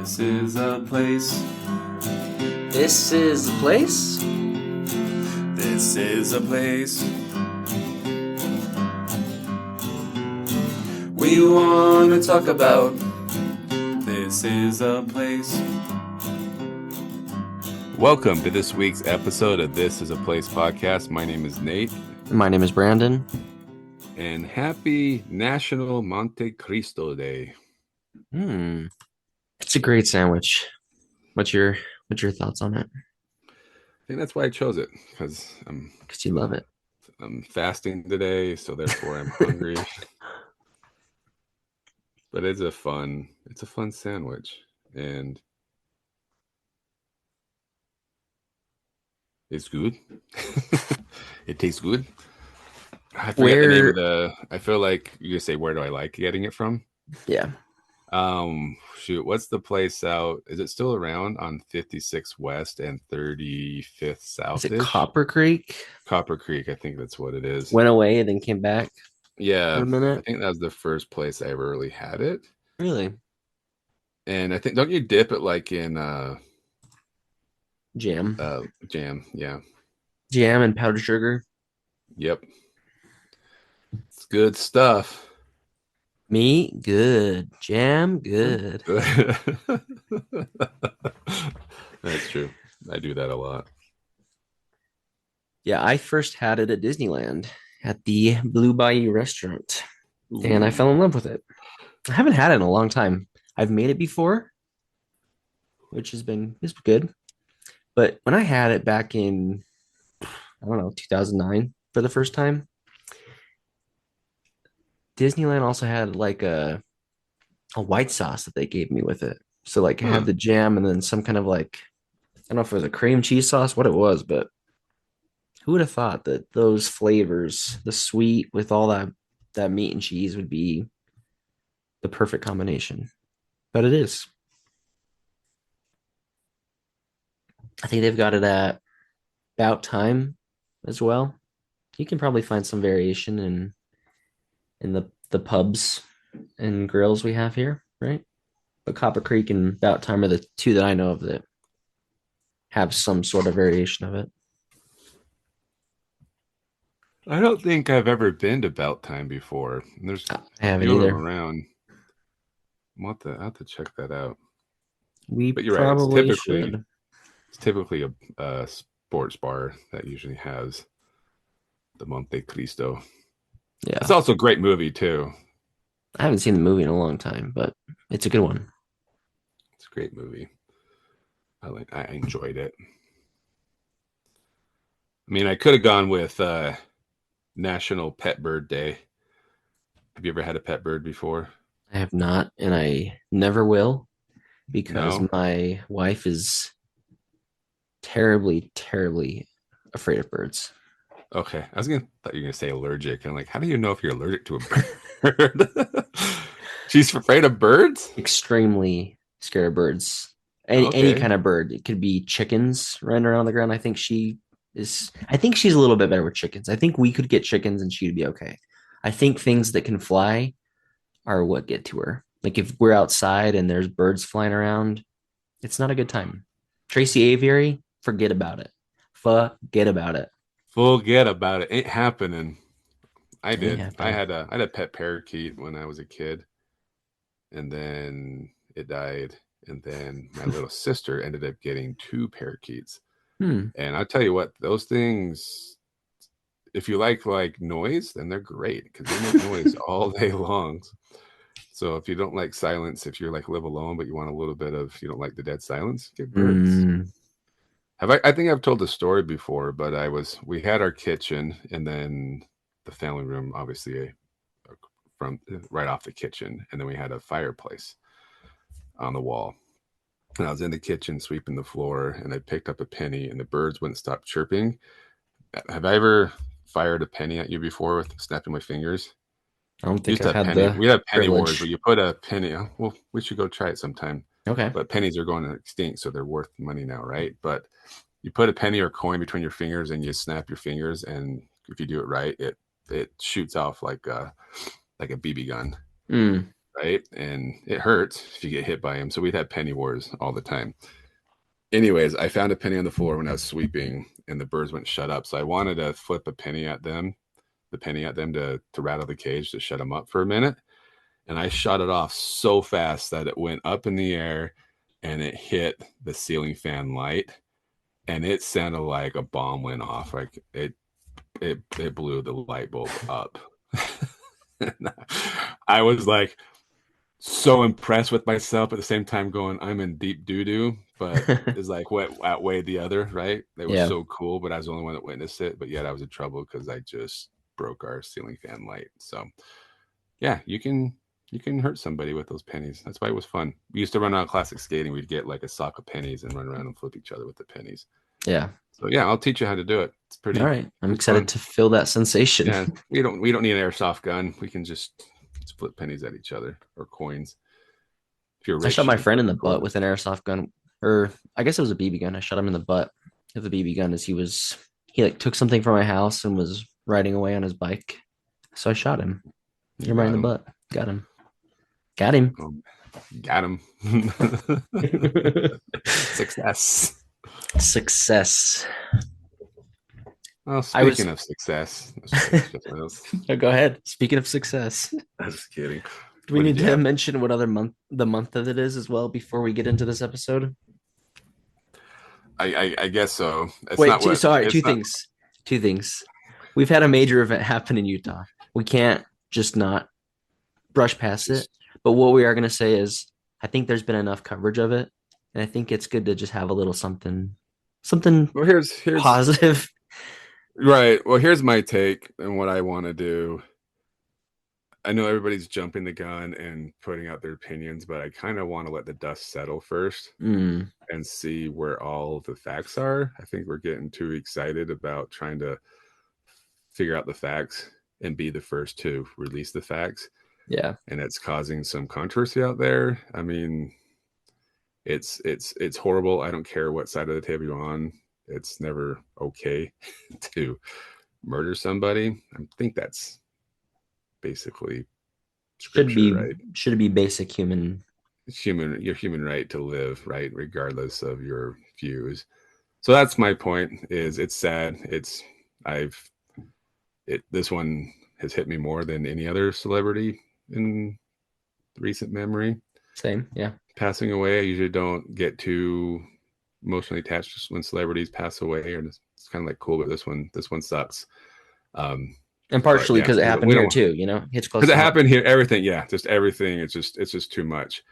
This is a place. This is the place. This is a place. We want to talk about. This is a place. Welcome to this week's episode of This is a Place podcast. My name is Nate. My name is Brandon. And happy National Monte Cristo Day. It's a great sandwich. What's your thoughts on it? I think that's why I chose it, because you love it. I'm fasting today, so therefore I'm hungry. But it's a fun sandwich, and it's good. It tastes good. I forget the name of I feel like you say, where do I like getting it from? Yeah. What's the place out? Is it still around on 56 West and 35th South? Is it Copper Creek? Copper Creek, I think that's what it is. Went away and then came back. Yeah, for a minute. I think that was the first place I ever really had it. Really? And I think, don't you dip it like in jam? Jam, yeah. Jam and powdered sugar. Yep. It's good stuff. Meat, good. Jam, good. That's true. I do that a lot. Yeah, I first had it at Disneyland at the Blue Bayou restaurant. Ooh. And I fell in love with it. I haven't had it in a long time. I've made it before, which it's good. But when I had it back in, 2009 for the first time, Disneyland also had like a white sauce that they gave me with it. So like it had the jam and then some kind of like, I don't know if it was a cream cheese sauce, what it was, but who would have thought that those flavors, the sweet with all that meat and cheese, would be the perfect combination? But it is. I think they've got it at About Time as well. You can probably find some variation in the pubs and grills we have here, right? But Copper Creek and About Time are the two that I know of that have some sort of variation of it. I don't think I've ever been to About Time before. There's I haven't either. Around. I'll have to check that out. But you're probably right. It's typically a sports bar that usually has the Monte Cristo. Yeah. It's also a great movie too. I haven't seen the movie in a long time, but it's a good one. It's a great movie. I enjoyed it. I mean, I could have gone with National Pet Bird Day. Have you ever had a pet bird before? I have not, and I never will, because my wife is terribly, terribly afraid of birds. Okay. Thought you were going to say allergic. I'm like, how do you know if you're allergic to a bird? She's afraid of birds? Extremely scared of birds. Any kind of bird. It could be chickens running around the ground. I think she's a little bit better with chickens. I think we could get chickens and she'd be okay. I think things that can fly are what get to her. Like if we're outside and there's birds flying around, it's not a good time. Tracy Aviary, forget about it. Forget about it. Ain't happening. I did. I had a pet parakeet when I was a kid, and then it died. And then my little sister ended up getting 2 parakeets. And I'll tell you what, those things, if you like noise, then they're great because they make noise all day long. So if you don't like silence, if you're like live alone, but you want a little bit of, you don't like the dead silence, get birds. I think I've told the story before, but we had our kitchen and then the family room, obviously from right off the kitchen. And then we had a fireplace on the wall. And I was in the kitchen sweeping the floor and I picked up a penny and the birds wouldn't stop chirping. Have I ever fired a penny at you before with snapping my fingers? I don't think I've had we have penny wars where you put a penny. Well, we should go try it sometime. Okay. But pennies are going extinct, so they're worth money now, right? But you put a penny or coin between your fingers and you snap your fingers, and if you do it right, it shoots off like a BB gun. right? And it hurts if you get hit by them. So we'd have penny wars all the time. Anyways, I found a penny on the floor when I was sweeping, and the birds wouldn't shut up. So I wanted to flip a penny at them, the penny at them to rattle the cage to shut them up for a minute. And I shot it off so fast that it went up in the air and it hit the ceiling fan light, and it sounded like a bomb went off. Like it blew the light bulb up. I was like so impressed with myself at the same time going, I'm in deep doo doo, but it's like what outweighed the other, right? It was Yeah. so cool, but I was the only one that witnessed it. But yet I was in trouble because I just broke our ceiling fan light. So yeah, you can hurt somebody with those pennies. That's why it was fun. We used to run around classic skating. We'd get like a sock of pennies and run around and flip each other with the pennies. Yeah. So yeah, I'll teach you how to do it. It's All pretty right. I'm pretty excited fun. to feel that sensation. Yeah, we don't need an airsoft gun. We can just flip pennies at each other or coins. If you're I rich, shot you my can friend flip in a the butt quarter. with an airsoft gun, or I guess it was a BB gun. I shot him in the butt with a BB gun as he like took something from my house and was riding away on his bike. So I shot him. Hit You him right in got the him. butt. Got him. Got him. Got him. Success. Success. Well, I was speaking of success, go ahead. Speaking of success, I'm just kidding. do we What did need you to have? mention what other month that it is as well before we get into this episode? I guess so. It's Wait, not what sorry, two it's not. things. Two things. We've had a major event happen in Utah. We can't just not brush past it. Just But what we are going to say is, I think there's been enough coverage of it, and I think it's good to just have a little something well, here's positive. right. Well, here's my take and what I want to do. I know everybody's jumping the gun and putting out their opinions, but I kind of want to let the dust settle first Mm, and see where all the facts are. I think we're getting too excited about trying to figure out the facts and be the first to release the facts. yeah, And it's causing some controversy out there. I mean, it's horrible. I don't care what side of the table you're on. It's never okay to murder somebody. I think that's basically scripture, right? should it be basic human? It's your human right to live, right, regardless of your views. So that's my point. Is it's sad. I've this one has hit me more than any other celebrity in recent memory. Same, yeah. Passing away, I usually don't get too emotionally attached when celebrities pass away, or it's kind of like cool, but this one sucks. Um, And but partially yeah, because it we happened don't here too, hits close because it to home. happened here. Everything, yeah, just everything. It's just too much.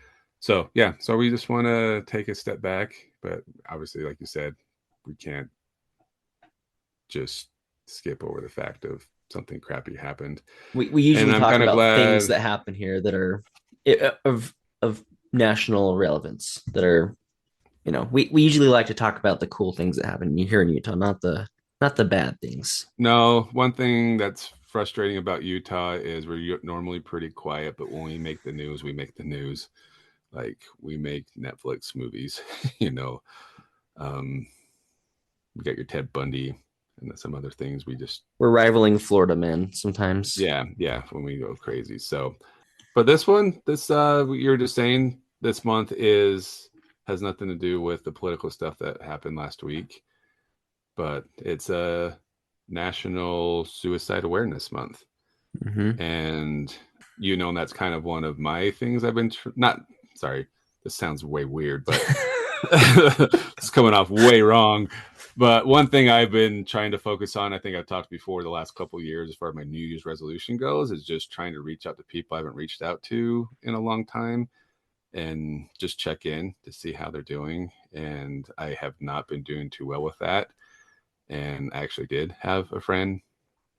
So yeah, so we just want to take a step back, but obviously, like you said, we can't just skip over the fact of something crappy happened. We And usually I'm talk kind of about things glad. that happen here that are of national relevance that are we usually like to talk about the cool things that happen here in Utah, not the bad things. No, one thing that's frustrating about Utah is we're normally pretty quiet, but when we make the news, we make the news. Like we make Netflix movies, you know. Um, we got your Ted Bundy and some other things. We just, We're rivaling Florida, man, sometimes. yeah, when we go crazy. So, but this you're just saying this month is has nothing to do with the political stuff that happened last week, but it's a National Suicide Awareness Month. Mm-hmm. And that's kind of one of my things I've been not sorry, this sounds way weird, but it's coming off way wrong. But one thing I've been trying to focus on, I think I've talked before the last couple of years as far as my New Year's resolution goes, is just trying to reach out to people I haven't reached out to in a long time and just check in to see how they're doing. And I have not been doing too well with that. And I actually did have a friend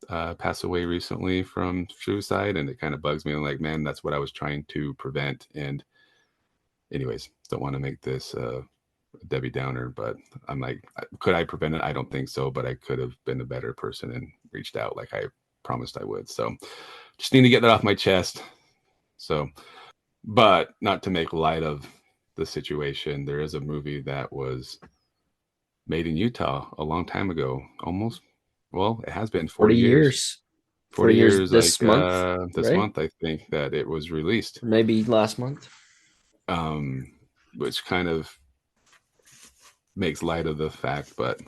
pass away recently from suicide, and it kind of bugs me. I'm like, man, that's what I was trying to prevent. And anyways, don't want to make this Debbie Downer, but I'm like, could I prevent it? I don't think so, but I could have been a better person and reached out like I promised I would. So just need to get that off my chest. So, but not to make light of the situation, there is a movie that was made in Utah a long time ago, almost. Well, it has been 40 40 years. years. 40 years years, this month, this right? month, I think that it was released. Maybe last month. Um, which kind of makes light of the fact, but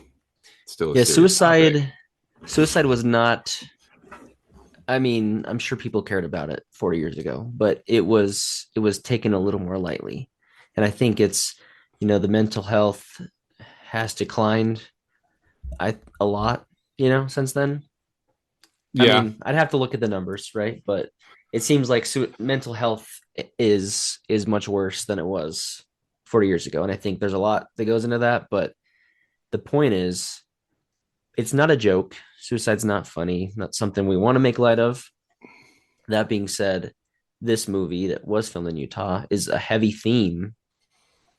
still a Yeah, serious topic. suicide was not, I mean, I'm sure people cared about it 40 years ago, but it was taken a little more lightly. And I think it's, the mental health has declined a lot, since then. I Yeah, mean, I'd have to look at the numbers, right? But it seems like mental health is much worse than it was 40 years ago. And I think there's a lot that goes into that, but the point is it's not a joke. Suicide's not funny, not something we want to make light of. That being said, this movie that was filmed in Utah is a heavy theme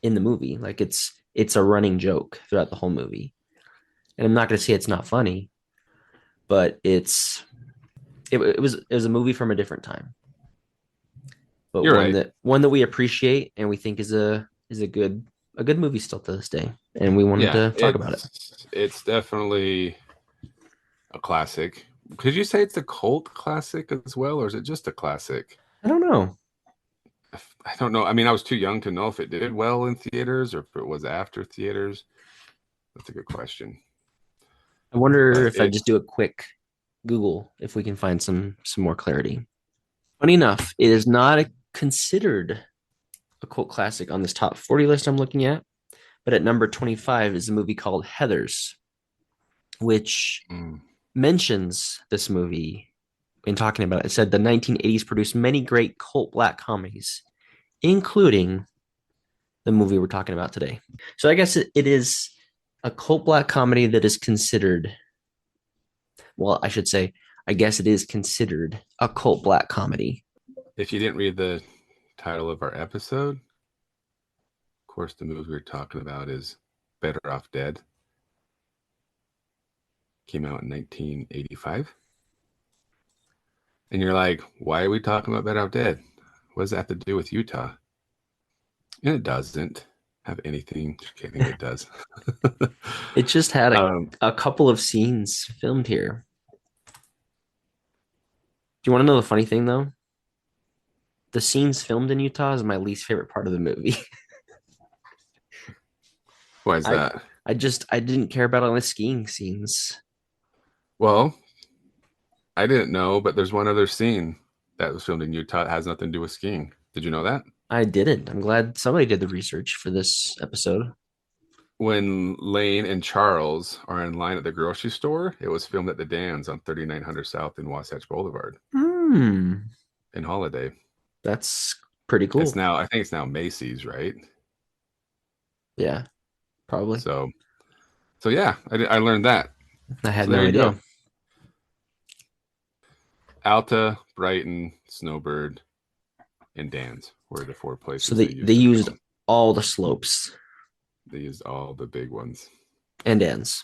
in the movie. Like it's a running joke throughout the whole movie. And I'm not going to say it's not funny, but it was a movie from a different time, but you're one right. that we appreciate and we think is a good movie still to this day. And we wanted Yeah, to talk about it. it's definitely a classic. Could you say it's a cult classic as well, or is it just a classic? I don't know. I don't know. I mean, I was too young to know if it did well in theaters or if it was after theaters. That's a good question. I wonder But if I just do a quick Google if we can find some more clarity. Funny enough, it is not considered a cult classic on this top 40 list I'm looking at, but at number 25 is a movie called Heathers, which mm, mentions this movie in talking about it. It said the 1980s produced many great cult black comedies, including the movie we're talking about today. So I guess it is a cult black comedy that is considered, well, I should say, I guess it is considered a cult black comedy. if you didn't read the title of our episode, of course, the movie we're talking about is Better Off Dead. Came out in 1985. And you're like, why are we talking about Better Off Dead? What does that have to do with Utah? And it doesn't have anything. Just kidding, it does. It just had a, um, a couple of scenes filmed here. Do you want to know the funny thing though? The scenes filmed in Utah is my least favorite part of the movie. why is I that? I didn't care about all the skiing scenes. Well, I didn't know, but there's one other scene that was filmed in Utah. It has nothing to do with skiing. Did you know that? I didn't. I'm glad somebody did the research for this episode. When Lane and Charles are in line at the grocery store, it was filmed at the Dans on 3900 South in Wasatch Boulevard Hmm. in Holiday. That's pretty cool. I think it's now Macy's, right? Yeah, probably. So, so yeah, I learned that. I had So no there you idea. go. Alta, Brighton, Snowbird, and Dans were the four So places they they used to used film. all the slopes They used all the big ones. and ends.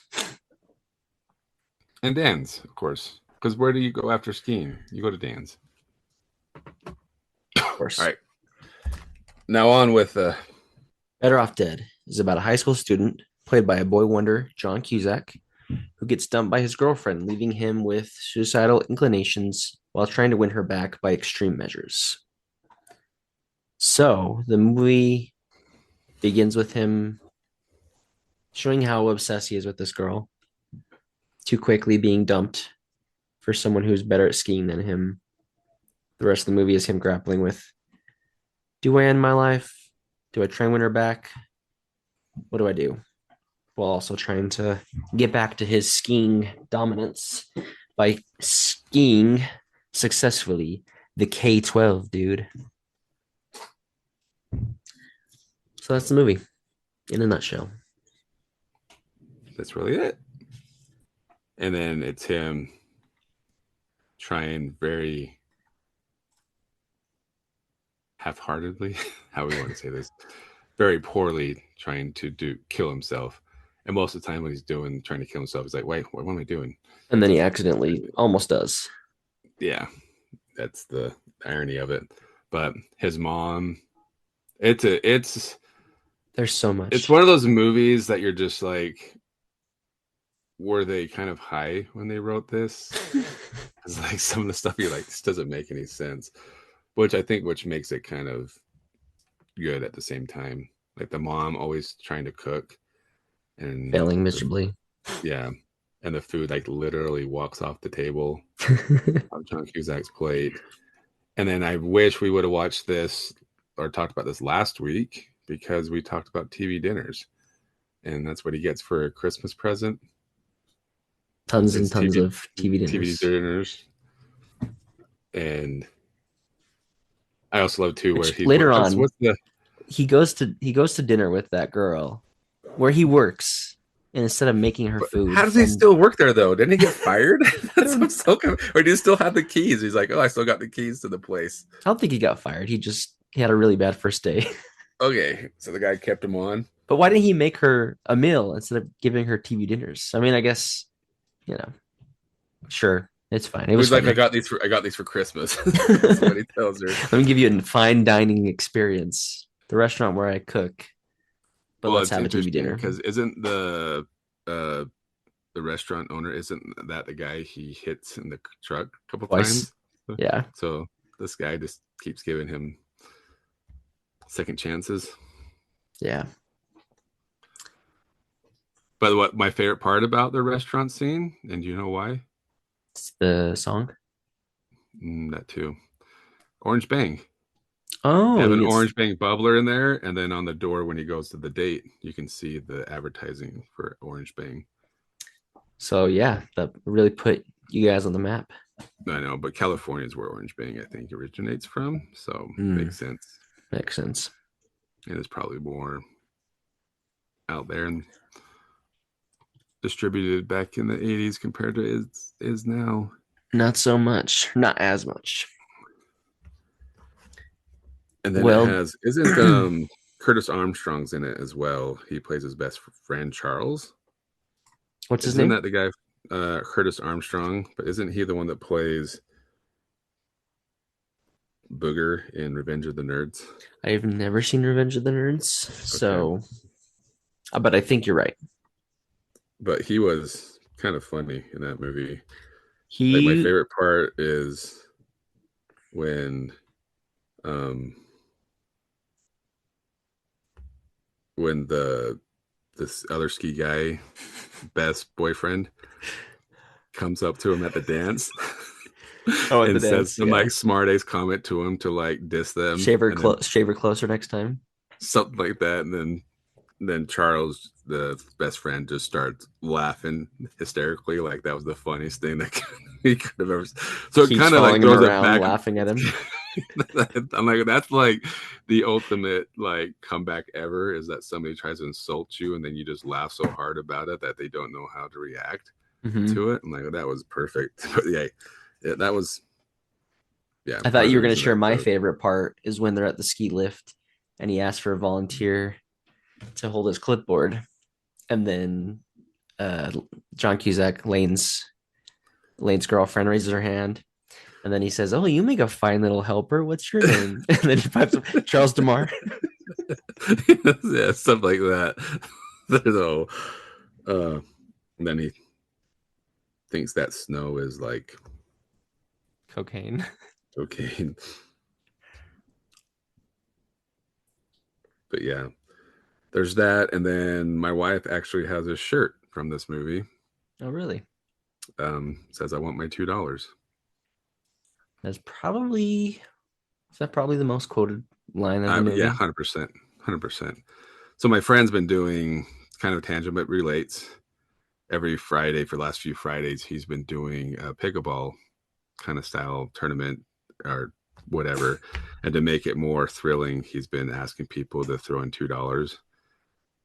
And Dans, of course. Because where do you go after skiing? You go to Dans. Of course. All right. Now on with Better Off Dead is about a high school student played by a boy wonder, John Cusack, who gets dumped by his girlfriend, leaving him with suicidal inclinations while trying to win her back by extreme measures. So the movie begins with him showing how obsessed he is with this girl, too quickly being dumped for someone who's better at skiing than him. The rest of the movie is him grappling with, do I end my life? Do I try and win her back? What do I do? While also trying to get back to his skiing dominance by skiing successfully the K12, dude. So that's the movie in a nutshell. that's really it. And then it's him trying very half-heartedly, how we want to say this, very poorly trying to kill himself. And most of the time when he's trying to kill himself, he's like, wait, what am I doing? And then he accidentally almost does. Yeah, that's the irony of it. But his mom, it's There's so much. it's one of those movies that you're just like, were they kind of high when they wrote this? Because like some of the stuff you're like, this doesn't make any sense. Which makes it kind of good at the same time. Like the mom always trying to cook and Failing miserably. yeah, and the food like literally walks off the table on John Cusack's plate. And then I wish we would have watched this or talked about this last week because we talked about TV dinners, and that's what he gets for a Christmas present. Tons and tons of TV dinners. TV dinners, and I also love too where he's later on. He goes to dinner with that girl where he works, and instead of making her food. How does he still work there though? Didn't he get fired? Or do he still have the keys? He's like, oh, I still got the keys to the place. I don't think he got fired. He had a really bad first day. Okay, so the guy kept him on. But why didn't he make her a meal instead of giving her TV dinners? I mean, I guess, sure, it's fine. It was like, I got these for Christmas. That's what he tells her. Let me give you a fine dining experience. The restaurant where I cook. But let's have a TV dinner. Because isn't the restaurant owner, isn't that the guy he hits in the truck a couple times? Yeah. So this guy just keeps giving him second chances. Yeah. But what my favorite part about the restaurant scene, and do you know why? It's the song. That too. Orange Bang. Oh, they have an Orange Bang bubbler in there, and then on the door when he goes to the date, you can see the advertising for Orange Bang. So yeah, that really put you guys on the map. I know, but California is where Orange Bang I think originates from, so makes sense. Makes sense. And it's probably more out there and distributed back in the 80s compared to is now. Not so much. Not as much. And then it has, isn't Curtis Armstrong's in it as well? He plays his best friend Charles. What's his name? Isn't that the guy, Curtis Armstrong? But isn't he the one that plays Booger in Revenge of the Nerds? I've never seen Revenge of the Nerds, so but I think you're right. But he was kind of funny in that movie. Like my favorite part is when this other ski guy, best boyfriend, comes up to him at the dance. And says some like smart ass comment to him to like diss them. Shave her closer next time. Something like that. And then Charles, the best friend, just starts laughing hysterically, like that was the funniest thing that he could have ever. So it kind of like throws it back, laughing at him. I'm like, that's like the ultimate like comeback ever, is that somebody tries to insult you and then you just laugh so hard about it that they don't know how to react to it. I'm like, that was perfect. But yeah, that was. Yeah, I thought you were going to share my favorite part is when they're at the ski lift and he asks for a volunteer to hold his clipboard, and then John Cusack, Lane's girlfriend, raises her hand, and then he says, "Oh, you make a fine little helper. What's your name?" And then he pipes up, Charles DeMar. Yeah, stuff like that. So, and then he thinks that snow is like cocaine. But yeah, there's that. And then my wife actually has a shirt from this movie. Oh, really? Says, "I want my $2." Is that probably the most quoted line of the movie? Yeah, 100%. So my friend's been doing kind of tangent, but relates every Friday for the last few Fridays. He's been doing a pickleball kind of style tournament or whatever. And to make it more thrilling, he's been asking people to throw in $2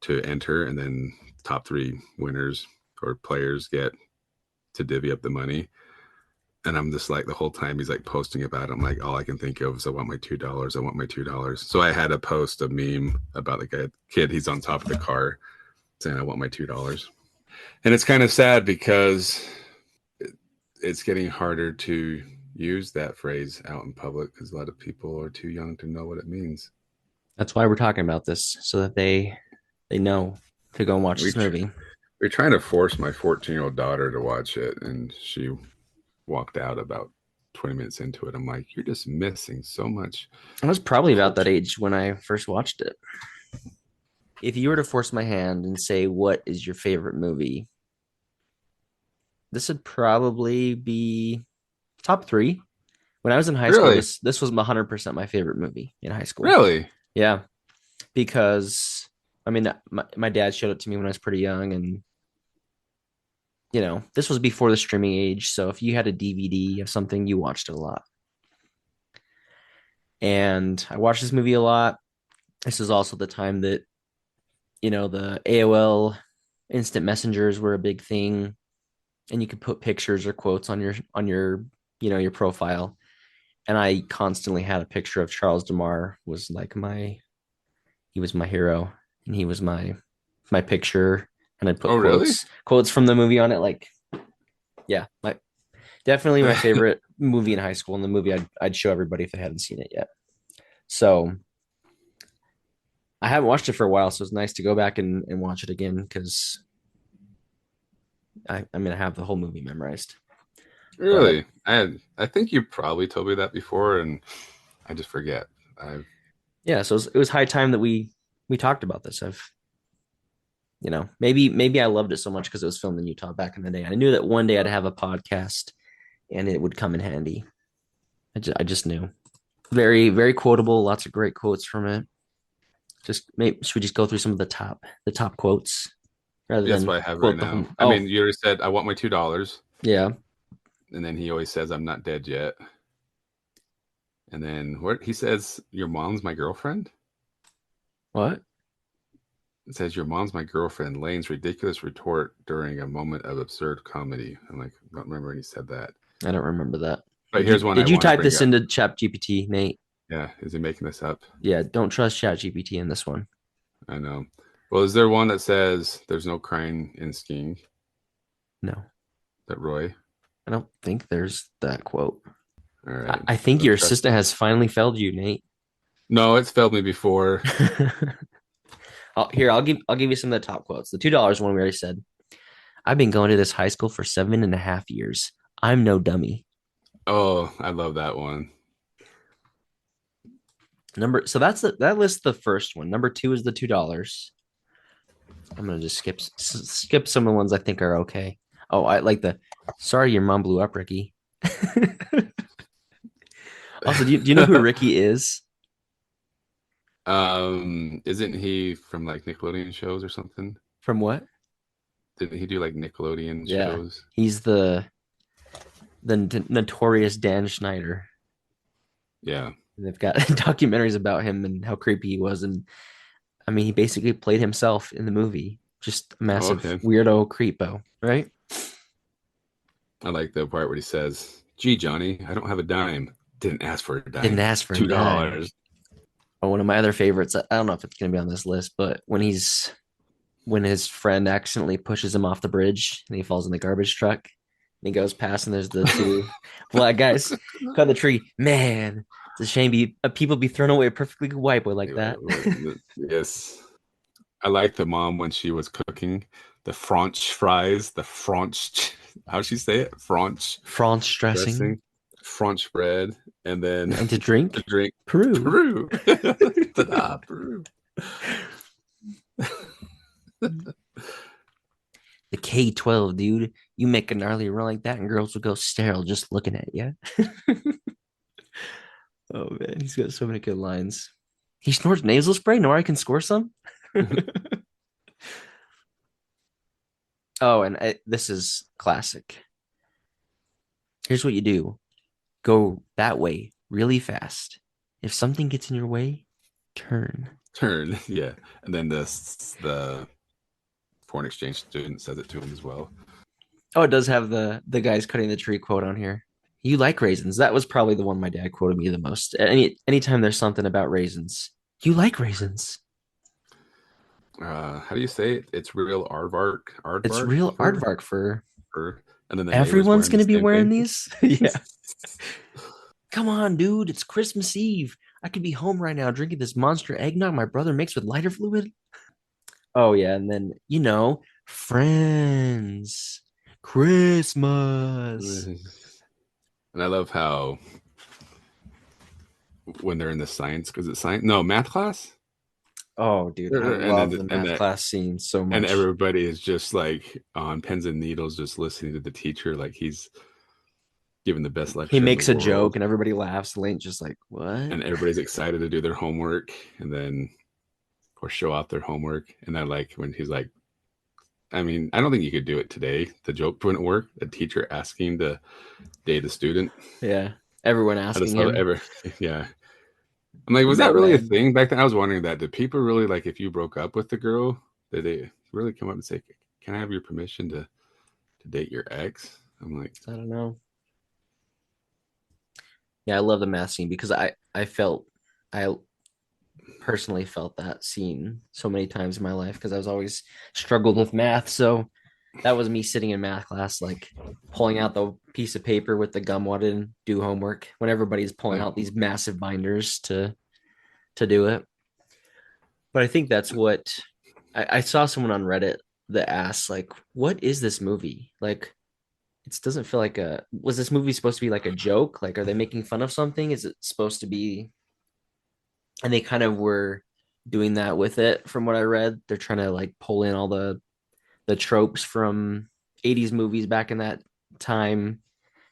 to enter, and then top 3 winners or players get to divvy up the money. And I'm just like, the whole time he's like posting about it, I'm like, all I can think of is I want my $2. I want my $2. So I had to post a meme about the kid. He's on top of the car saying, "I want my $2." And it's kind of sad because it's getting harder to use that phrase out in public because a lot of people are too young to know what it means. That's why we're talking about this, so that they know to go and watch this movie. We're trying to force my 14-year-old daughter to watch it, and she walked out about 20 minutes into it. I'm like, you're just missing so much I was probably about that culture. age when I first watched it. If you were to force my hand and say, what is your favorite movie? This would probably be top three. When I was in high school, Really? this was 100% my favorite movie in high school. Really? Yeah, because I mean, my dad showed it to me when I was pretty young, and this was before the streaming age. So if you had a DVD of something, you watched it a lot. And I watched this movie a lot. This is also the time that, the AOL instant messengers were a big thing, and you could put pictures or quotes on your your profile. And I constantly had a picture of Charles DeMar, was like he was my hero, and he was my picture, and I'd put Oh, really? quotes from the movie on it. Like, yeah, definitely my favorite movie in high school, and the movie I'd show everybody if they hadn't seen it yet. So I haven't watched it for a while, so it's nice to go back and watch it again because I'm gonna have the whole movie memorized. But Really? I think you probably told me that before, and I just forget. I yeah, so it was high time that we talked about this. Maybe I loved it so much because it was filmed in Utah back in the day. I knew that one day I'd have a podcast and it would come in handy. I just knew. Very, very quotable, lots of great quotes from it. Just maybe should we just go through some of the top quotes rather That's than what I have right quote the whole. now. I Oh, mean, you already said I want my $2, yeah. and then he always says I'm not dead yet. And then what he says, your mom's my girlfriend. What? It says your mom's my girlfriend. Lane's ridiculous retort during a moment of absurd comedy. I'm like, I don't remember when he said that. I don't remember that. But Did you here's one I did you want to type bring this up. into Chat GPT, Nate? Yeah, is he making this up? Yeah, don't trust Chat GPT in this one. I know. Well, is there one that says there's no crying in skiing? No, That Roy? I don't think there's that quote. All I, right. I think So your trust. assistant has finally failed you, Nate. No, it's failed me before. Here, I'll give you some of the top quotes. The $2 one we already said. I've been going to this high school for 7.5 years. I'm no dummy. Oh, I love that one. So that lists the first one. Number two is the $2. I'm gonna just skip some of the ones I think are okay. Oh, I like the sorry your mom blew up, Ricky. Also, do you know who Ricky is? Isn't he from like Nickelodeon shows or something? From what? Didn't he do like Nickelodeon Yeah, shows? he's the notorious Dan Schneider. Yeah. They've got documentaries about him and how creepy he was, and I mean, he basically played himself in the movie. Just a Oh, massive okay. weirdo creepo, right? I like the part where he says, "Gee, Johnny, I don't have a dime. Didn't ask for a Didn't dime. ask for a Two dime. dollars." Or one of my other favorites. I don't know if it's gonna be on this list, but when his friend accidentally pushes him off the bridge and he falls in the garbage truck and he goes past and there's the two black guys cut the tree. Man, it's a shame people be thrown away a perfectly good white boy like that. Yes. I like the mom when she was cooking the French fries, the French, how'd she say it? French France dressing dressing, French bread, and then and to the drink drink, Peru. Peru. Ta-da, Peru. The K12, dude. You make a gnarly run like that, and girls will go sterile just looking at you. Oh man, he's got so many good lines. He snorts nasal spray. Nora can score some. Oh, and this is classic. Here's what you do: go that way really fast. If something gets in your way, turn. Turn, yeah. And then the foreign exchange student says it to him as well. Oh, it does have the guys cutting the tree quote on here. You like raisins. That was probably the one my dad quoted me the most. Anytime there's something about raisins, you like raisins. How do you say it? It's real aardvark, It's aardvark real for, aardvark for and then the neighbor's everyone's wearing the gonna be same wearing thing. these. Yeah. Come on, dude. It's Christmas Eve. I could be home right now drinking this monster eggnog my brother makes with lighter fluid. Oh yeah, and then Friends, Christmas. And I love how when they're in the science, because it's science, no, math class. Oh, dude, I And love then the and math that class scene so and much. everybody is just like on pins and needles, just listening to the teacher, like he's giving the best He lecture in the makes a world, joke and everybody laughs. Lane's just like, what? and everybody's excited to do their homework, and then or show off their homework. And I like when he's like, I mean, I don't think you could do it today. The joke wouldn't work. A teacher asking to date a student. Yeah. Everyone I just asking love it him. ever. Yeah. I'm like, was that No, really a man. thing back then? I was wondering that. Did people really like if you broke up with the girl, did they really come up and say, "Can I have your permission to date your ex?" I'm like, I don't know. Yeah, I love the math scene because I personally felt that scene so many times in my life because I was always struggled with math. So that was me sitting in math class, like pulling out the piece of paper with the gum wad and do homework when everybody's pulling out these massive binders to do it. But I think that's what I saw someone on Reddit that asked, like, what is this movie? Like, it doesn't feel like a was this movie supposed to be like a joke? Like, are they making fun of something? Is it supposed to be and they kind of were doing that with it from what I read. They're trying to like pull in all the tropes from 80s movies back in that time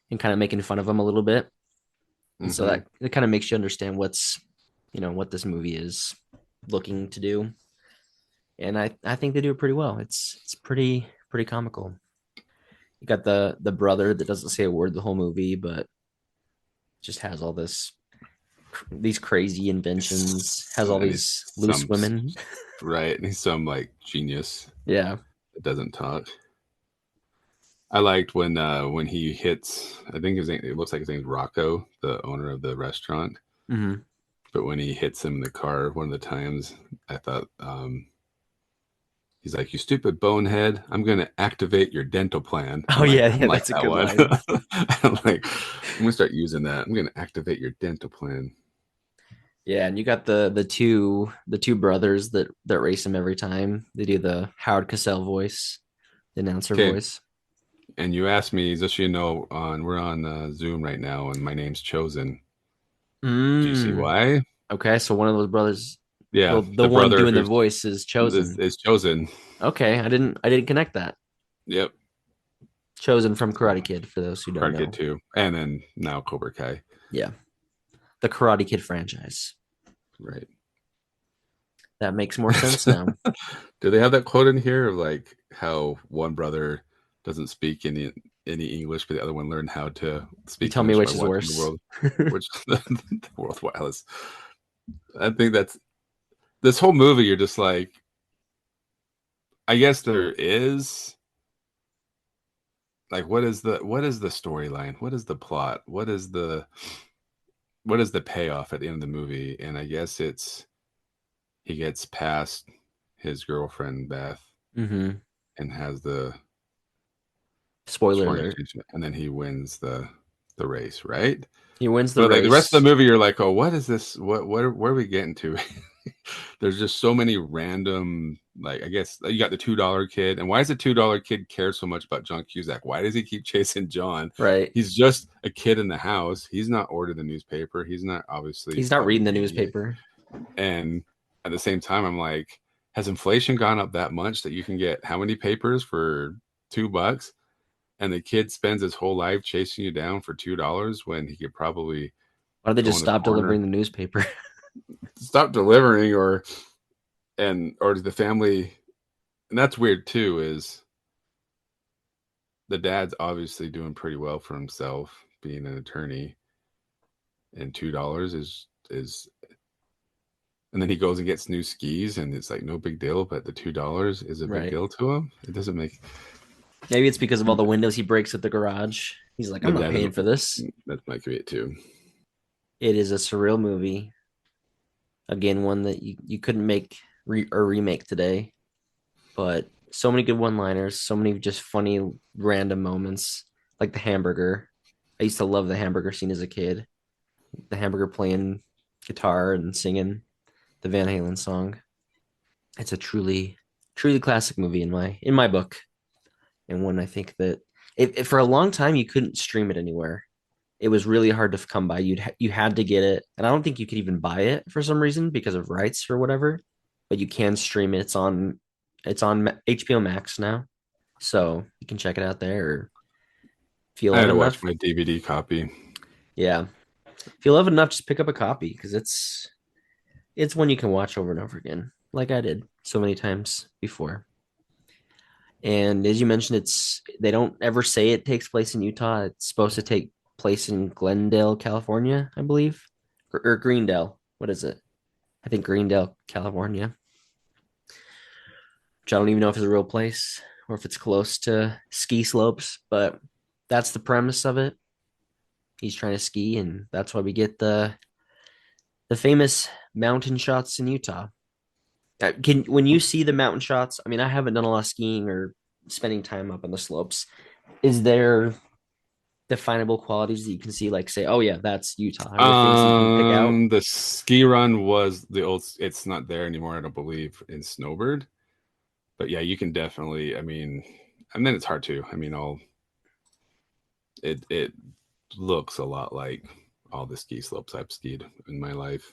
and kind of making fun of them a little bit. And so mm-hmm. that it kind of makes you understand what this movie is looking to do. And I think they do it pretty well. It's pretty comical. You got the brother that doesn't say a word the whole movie, but just has all these crazy inventions, has all And he's these loose some women. right, and he's some like genius Yeah. that doesn't talk. I liked when he hits. I think his name. It looks like his name's Rocco, the owner of the restaurant. Mm-hmm. But when he hits him in the car, one of the times, I thought he's like, "You stupid bonehead! I'm going to activate your dental plan." Oh I'm like, yeah, I yeah, don't like that's a that good one. line. I'm like, I'm going to start using that. I'm going to activate your dental plan. Yeah, and you got the two brothers that race him every time. They do the Howard Cosell voice, the announcer Okay, voice. and you asked me, just so you know, on we're on Zoom right now, and my name's Chosen. Do you see Mm. why? Okay, so one of those brothers, Yeah, the the one brother doing the who's voice is chosen. is Chosen. Okay, I didn't connect that. Yep. Chosen from So Karate Kid for those who don't Karate Kid know. 2, and then now Cobra Kai. Yeah, the Karate Kid franchise. Right. That makes more sense now. Do they have that quote in here of like how one brother doesn't speak any English, but the other one learned how to You speak tell me English by which is watching the worse. world, which the world wireless. I think that's this whole movie. You're just like, I guess there is like, what is the storyline? What is the plot? What is the payoff at the end of the movie? And I guess it's he gets past his girlfriend Beth Mm-hmm. and has the Spoiler swan alert. exchange, and then he wins the race, right? He wins the But like the rest of race. the movie, you're like, oh, what is this? What where are we getting to? There's just so many random, like I guess you got the $2 kid, and why does the $2 kid care so much about John Cusack? Why does he keep chasing John? Right. He's just a kid in the house. He's not ordered the newspaper. He's not obviously He's not probably reading the an idiot. newspaper. And at the same time, I'm like, has inflation gone up that much that you can get how many papers for $2? And the kid spends his whole life chasing you down for $2 when he could probably Why don't they go just in the stop corner, delivering the newspaper? stop delivering, or the family. And that's weird too. Is the dad's obviously doing pretty well for himself, being an attorney, and $2 is, and then he goes and gets new skis, and it's like no big deal, but the $2 is a big Right. deal to him. It doesn't make Maybe it's because of all the windows he breaks at the garage. He's like, I'm maybe not that is paying for this. that might be it too. It is a surreal movie. Again, one that you couldn't make or remake today, but so many good one-liners, so many just funny random moments, like the hamburger. I used to love the hamburger scene as a kid. The hamburger playing guitar and singing the Van Halen song. It's a truly Truly classic movie in my book, and one I think that if for a long time you couldn't stream it anywhere. It was really hard to come by. You had to get it, and I don't think you could even buy it for some reason because of rights or whatever. But you can stream it. It's on HBO Max now, so you can check it out there. Or if you I had love to it watch enough, my DVD copy. yeah. If you love it enough, just pick up a copy because it's one you can watch over and over again, like I did so many times before. And as you mentioned, it's they don't ever say it takes place in Utah. It's supposed to take place in Glendale, California, I believe, or Greendale. What is it? I think Greendale, California, which I don't even know if it's a real place or if it's close to ski slopes, but that's the premise of it. He's trying to ski, and that's why we get the famous mountain shots in Utah. Can when you see the mountain shots, I mean, I haven't done a lot of skiing or spending time up on the slopes. Is there definable qualities that you can see, like say, oh yeah, that's Utah? Are there things that you can pick out? The ski run was the old. It's not there anymore, I don't believe, in Snowbird. But yeah, you can definitely. I mean, and then it's hard to. I mean, all it looks a lot like all the ski slopes I've skied in my life.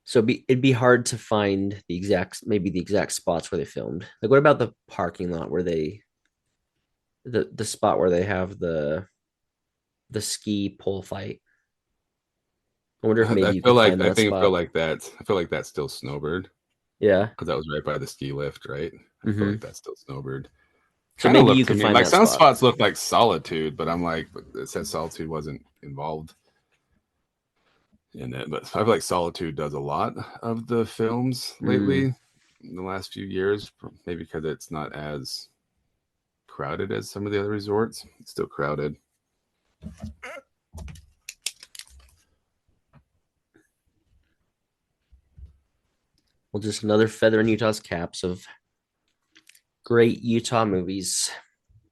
So it'd be hard to find maybe the exact spots where they filmed. Like, what about the parking lot where the spot where they have the ski pole fight? I wonder if maybe I you feel could like find that spot. I feel like that's still Snowbird Yeah. because that was right by the ski lift, right? I feel Hmm. like that's still Snowbird. So Kind of maybe you looked to could me find like that some spot. spots look like Solitude, but I'm like, but it said Solitude wasn't involved in it. But I feel like Solitude does a lot of the films Mm. lately in the last few years, maybe because it's not as crowded as some of the other resorts. It's still crowded. Well, just another feather in Utah's caps of great Utah movies.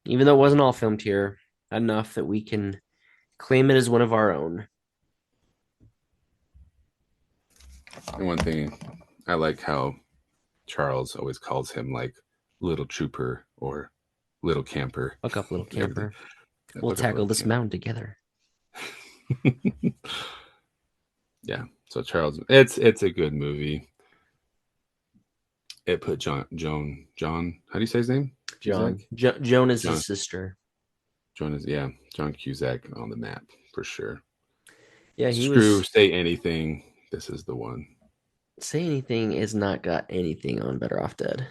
Even though it wasn't all filmed here, enough that we can claim it as one of our own. And one thing I like how Charles always calls him like little trooper or little camper. Buck up, little Everything. camper. We'll Look up, tackle little this camper. mountain together. Yeah. So Charles, it's a good movie. It put John. How do you say his name? Cusack. Joan is his John. sister. John is yeah. John Cusack on the map for sure. Yeah, he Screw was. say anything. This is the one. Say Anything has not got anything on Better Off Dead.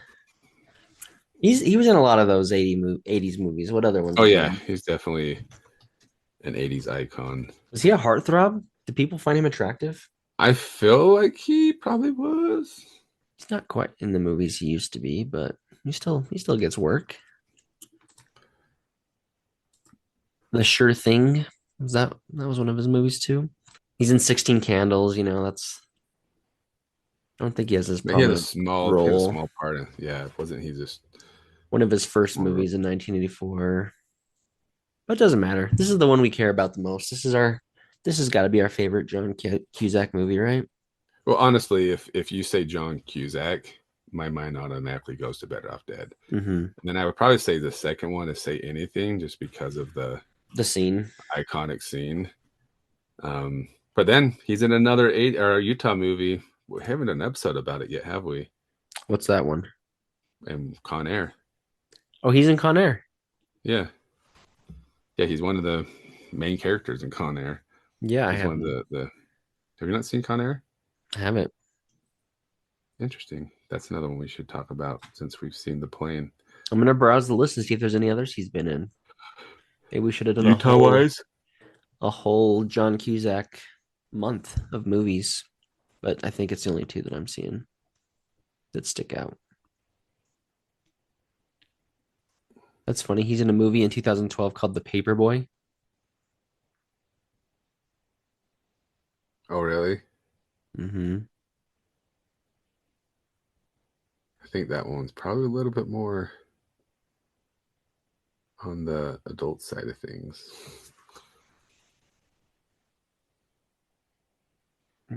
He was in a lot of those 80s movies. What other ones Oh was he yeah, in? he's definitely an '80s icon. Was he a heartthrob? Do people find him attractive? I feel like he probably was. He's not quite in the movies he used to be, but he still gets work. The Sure Thing that was one of his movies too. He's in 16 Candles. That's I don't think he has this prominent He had a role. small part in. Yeah, wasn't he just One of his first more? movies in 1984, but it doesn't matter. This is the one we care about the most. This has got to be our favorite John Cusack movie, right? Well, honestly, if you say John Cusack, my mind automatically goes to Better Off Dead. Mm-hmm. And then I would probably say the second one is Say Anything, just because of the The scene. iconic scene. But then he's in another Utah movie. We haven't done an episode about it yet, have we? What's that one? And Con Air. Oh, he's in Con Air. Yeah. Yeah, he's one of the main characters in Con Air. Yeah, He's one of the have you not seen Con Air? I haven't. Interesting. That's another one we should talk about since we've seen the plane. I'm gonna browse the list and see if there's any others he's been in. Maybe we should have done Utah wise? a whole John Cusack month of movies, but I think it's the only two that I'm seeing that stick out. That's funny. He's in a movie in 2012 called The Paperboy. Oh really? Mm-hmm. I think that one's probably a little bit more on the adult side of things.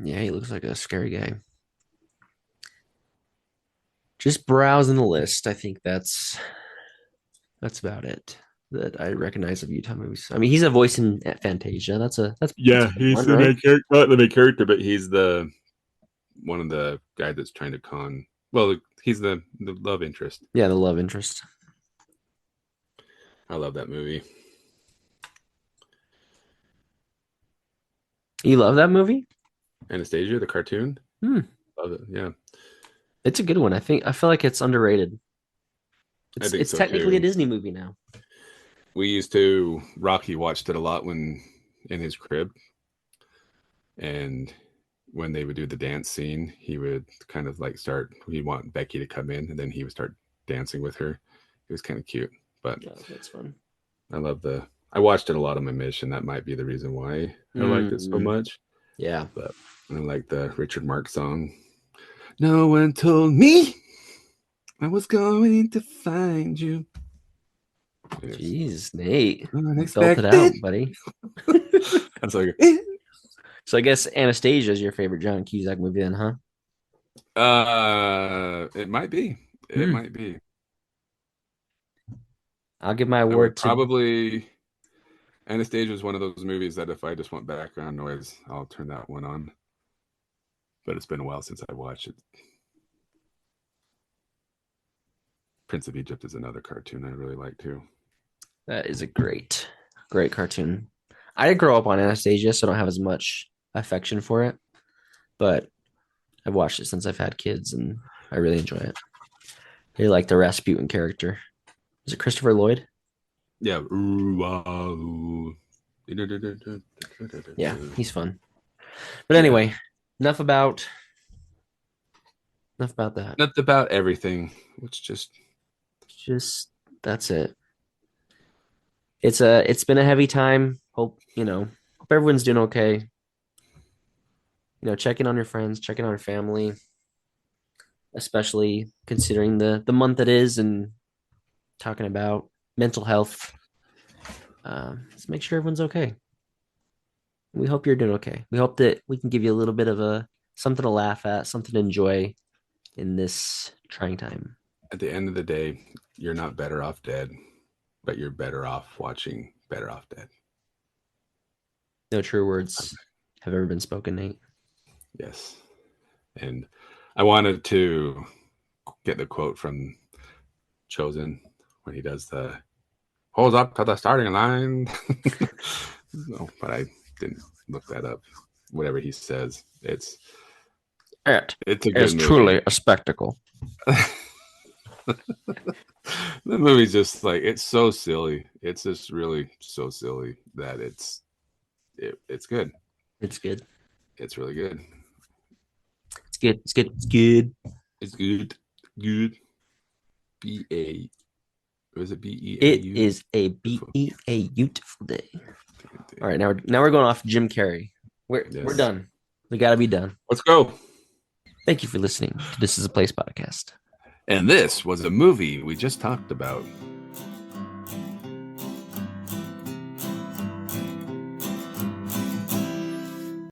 Yeah, he looks like a scary guy. Just browsing the list. I think that's about it that I recognize of Utah movies. I mean, he's a voice in Fantasia. That's a Yeah, good he's one, the right? main character. Not the main character, but he's the one of the guy that's trying to con. Well, he's the love interest. Yeah, the love interest. I love that movie. You love that movie? Anastasia, the cartoon. Hmm. Love it. Yeah, It's a good one. I feel like it's underrated. I think It's so technically a too. Disney movie now. We used to Rocky watched it a lot when in his crib, and when they would do the dance scene, he would kind of like start. He'd want Becky to come in, and then he would start dancing with her. It was kind of cute, but Yeah, that's fun. I love the. I watched it a lot on my mission. That might be the reason why I liked it so Mm-hmm. much. Yeah. But I like the Richard Marx song. No one told me I was going to find you. Jeez, Nate. You felt it Unexpected. out, buddy. That's like, So I guess Anastasia is your favorite John Cusack movie then, huh? it might be. It Hmm. might be. I'll give my I would award to probably. Anastasia is one of those movies that if I just want background noise, I'll turn that one on. But it's been a while since I watched it. Prince of Egypt is another cartoon I really like too. that is a great cartoon. I didn't grow up on Anastasia, so I don't have as much affection for it, but I've watched it since I've had kids and I really enjoy it. I really like the Rasputin character. Is it Christopher Lloyd? Yeah. Yeah, he's fun. But anyway, enough about that. Not about everything. It's Just that's it. It's been a heavy time. Hope everyone's doing okay. Checking on your friends, checking on your family, especially considering the month it is and talking about mental health. Let's make sure everyone's okay. We hope you're doing okay. We hope that we can give you a little bit of a something to laugh at, something to enjoy in this trying time. at the end of the day, you're not better off dead, but you're better off watching Better Off Dead. No true words have ever been spoken, Nate. Yes. And I wanted to get the quote from Chosen when he does the holds up to the starting line. No, but I didn't look that up. Whatever he says, it's a good movie. truly a spectacle. The movie's just like it's so silly. It's just really so silly that it's good. It's good. It's really good. It's good. It's good. It's good. It's good. Good. B-A. Was it B-E-A? It is a B-E-A beautiful day. All right, now we're going off Jim Carrey. We're done. We got to be done. Let's go. Thank you for listening to This Is a Place podcast. And this was a movie we just talked about.